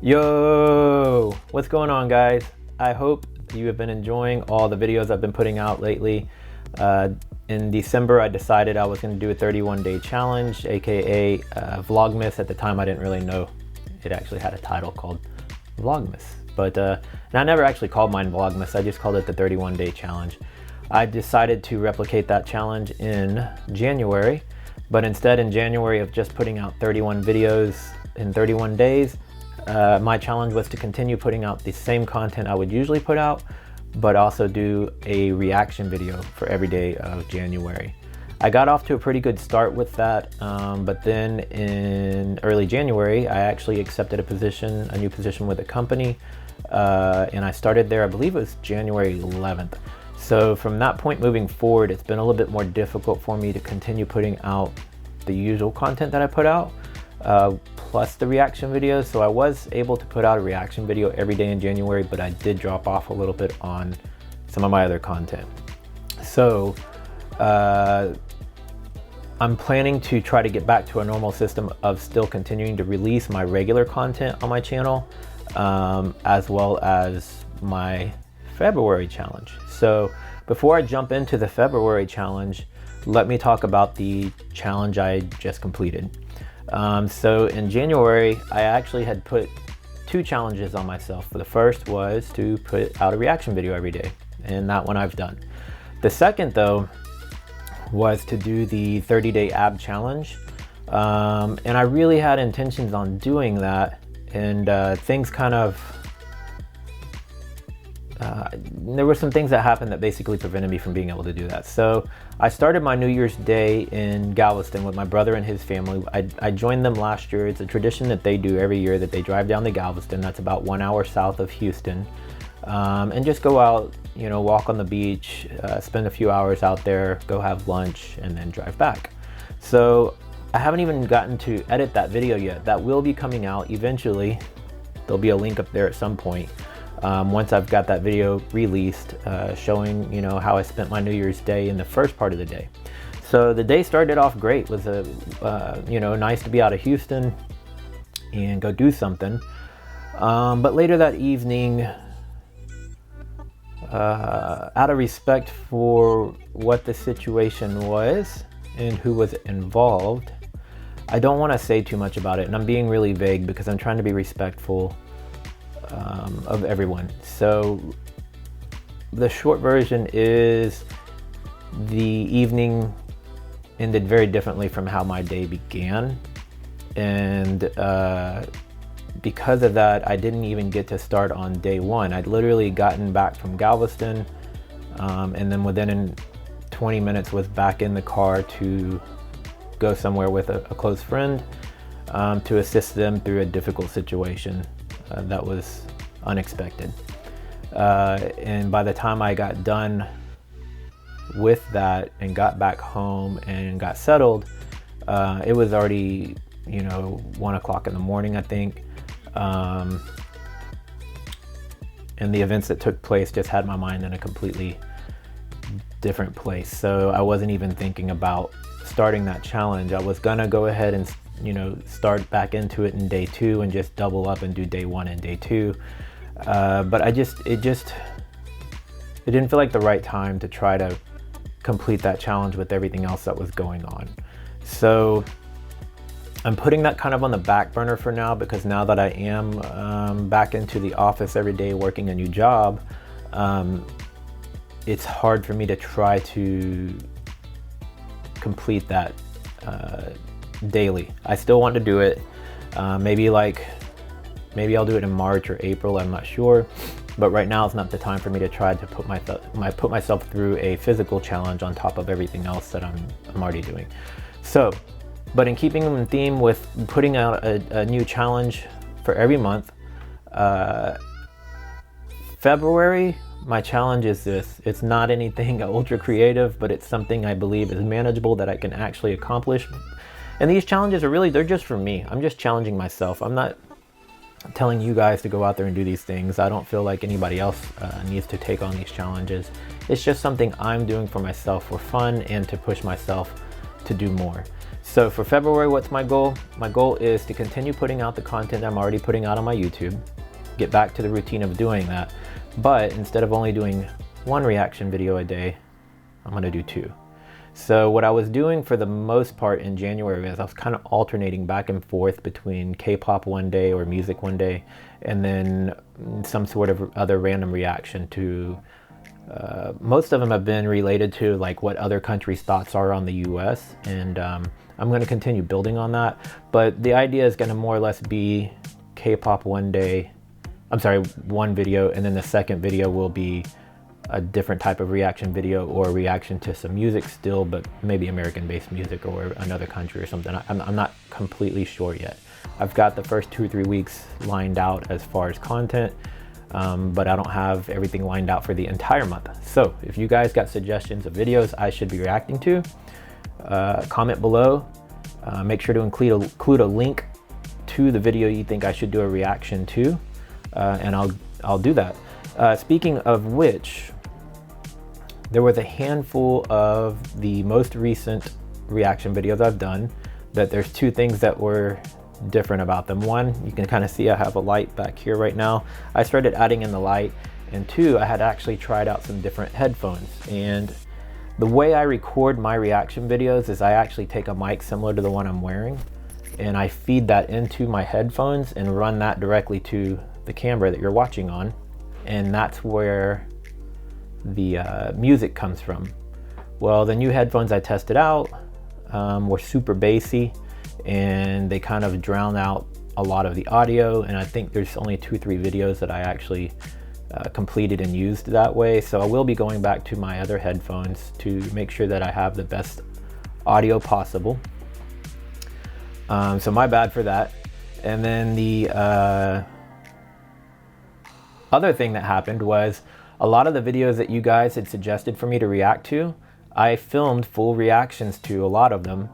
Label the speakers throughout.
Speaker 1: Yo, what's going on, guys? I hope you have been enjoying all the videos I've been putting out lately. In December, I decided I was going to do a 31-day challenge, aka Vlogmas. At the time, I didn't really know it actually had a title called Vlogmas, but and I never actually called mine Vlogmas. I just called it the 31-day challenge. I decided to replicate that challenge in January, but instead in January of just putting out 31 videos in 31 days, my challenge was to continue putting out the same content I would usually put out, but also do a reaction video for every day of January. I got off to a pretty good start with that, but then in early January, I actually accepted a new position with a company, and I started there, I believe it was January 11th. So from that point moving forward, it's been a little bit more difficult for me to continue putting out the usual content that I put out, plus the reaction videos. So I was able to put out a reaction video every day in January, but I did drop off a little bit on some of my other content. So I'm planning to try to get back to a normal system of still continuing to release my regular content on my channel, as well as my February challenge. So before I jump into the February challenge, let me talk about the challenge I just completed. So in January, I actually had put 2 challenges on myself. The first was to put out a reaction video every day, and that one I've done. The second, though, was to do the 30-day ab challenge, and I really had intentions on doing that, and things kind of there were some things that happened that basically prevented me from being able to do that. So I started my New Year's Day in Galveston with my brother and his family. I joined them last year. It's a tradition that they do every year, that they drive down to Galveston. That's about 1 hour south of Houston, and just go out, you know, walk on the beach, spend a few hours out there, go have lunch, and then drive back. So I haven't even gotten to edit that video yet. That will be coming out eventually. There'll be a link up there at some point. Once I've got that video released, showing, you know, how I spent my New Year's Day in the first part of the day. So the day started off great. It was you know, nice to be out of Houston and go do something. But later that evening, out of respect for what the situation was and who was involved, I don't want to say too much about it, and I'm being really vague because I'm trying to be respectful of everyone. So the short version is the evening ended very differently from how my day began, and because of that, I didn't even get to start on day one. I'd literally gotten back from Galveston, and then within 20 minutes was back in the car to go somewhere with a close friend, to assist them through a difficult situation that was unexpected. And by the time I got done with that and got back home and got settled, it was already, you know, 1 o'clock in the morning, I think. And the events that took place just had my mind in a completely different place. So I wasn't even thinking about starting that challenge. I was gonna go ahead and, you know, start back into it in day 2 and just double up and do day 1 and day 2. But it didn't feel like the right time to try to complete that challenge with everything else that was going on. So I'm putting that kind of on the back burner for now, because now that I am back into the office every day working a new job, it's hard for me to try to complete that daily. I still want to do it. Maybe I'll do it in March or April, I'm not sure. But right now is not the time for me to try to put myself through a physical challenge on top of everything else that I'm already doing. So, but in keeping in theme with putting out a new challenge for every month, February, my challenge is this. It's not anything ultra creative, but it's something I believe is manageable that I can actually accomplish. And these challenges are really, they're just for me. I'm just challenging myself. I'm not telling you guys to go out there and do these things. I don't feel like anybody else needs to take on these challenges. It's just something I'm doing for myself for fun and to push myself to do more. So for February, what's my goal? My goal is to continue putting out the content I'm already putting out on my YouTube, get back to the routine of doing that. But instead of only doing 1 reaction video a day, I'm gonna do 2. So what I was doing for the most part in January is I was kind of alternating back and forth between K-pop one day or music one day, and then some sort of other random reaction to, most of them have been related to like what other countries' thoughts are on the US, and I'm going to continue building on that. But the idea is going to more or less be K-pop one day, I'm sorry, 1 video, and then the second video will be a different type of reaction video or reaction to some music still, but maybe American-based music or another country or something. I'm not completely sure yet. I've got the first 2 or 3 weeks lined out as far as content, but I don't have everything lined out for the entire month. So if you guys got suggestions of videos I should be reacting to, comment below. Make sure to include a link to the video you think I should do a reaction to, and I'll do that. Speaking of which, there was a handful of the most recent reaction videos I've done that there's 2 things that were different about them. 1, you can kind of see I have a light back here right now. I started adding in the light, and 2, I had actually tried out some different headphones. And the way I record my reaction videos is I actually take a mic similar to the one I'm wearing, and I feed that into my headphones and run that directly to the camera that you're watching on, and that's where the music comes from. Well, the new headphones I tested out were super bassy, and they kind of drown out a lot of the audio, and I think there's only 2 or 3 videos that I actually completed and used that way. So I will be going back to my other headphones to make sure that I have the best audio possible. So my bad for that. And then the other thing that happened was a lot of the videos that you guys had suggested for me to react to, I filmed full reactions to a lot of them,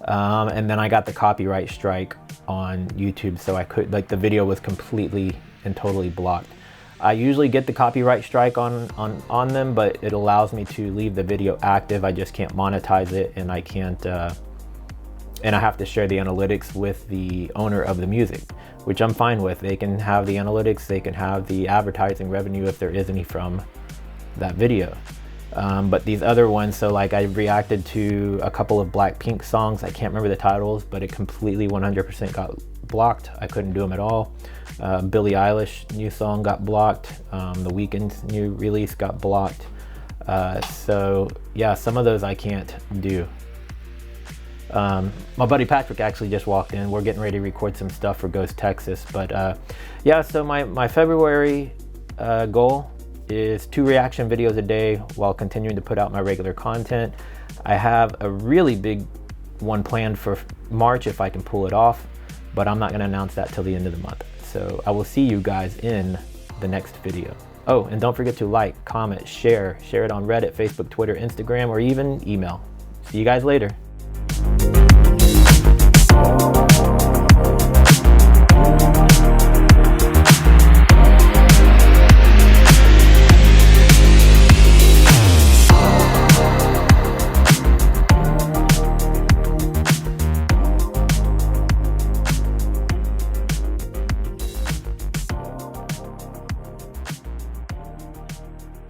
Speaker 1: and then I got the copyright strike on YouTube, so I could, like, the video was completely and totally blocked. I usually get the copyright strike on them, but it allows me to leave the video active. I just can't monetize it, and I can't, and I have to share the analytics with the owner of the music, which I'm fine with. They can have the analytics, they can have the advertising revenue if there is any from that video. But these other ones, so like I reacted to a couple of Blackpink songs, I can't remember the titles, but it completely 100% got blocked. I couldn't do them at all. Billie Eilish new song got blocked. The Weeknd's new release got blocked. So yeah, some of those I can't do. My buddy Patrick actually just walked in. We're getting ready to record some stuff for Ghost Texas, but yeah, so my February goal is 2 reaction videos a day while continuing to put out my regular content. I have a really big one planned for March if I can pull it off, but I'm not going to announce that till the end of the month. So I will see you guys in the next video. Oh, and don't forget to like, comment, share it on Reddit, Facebook, Twitter, Instagram, or even email. See you guys later.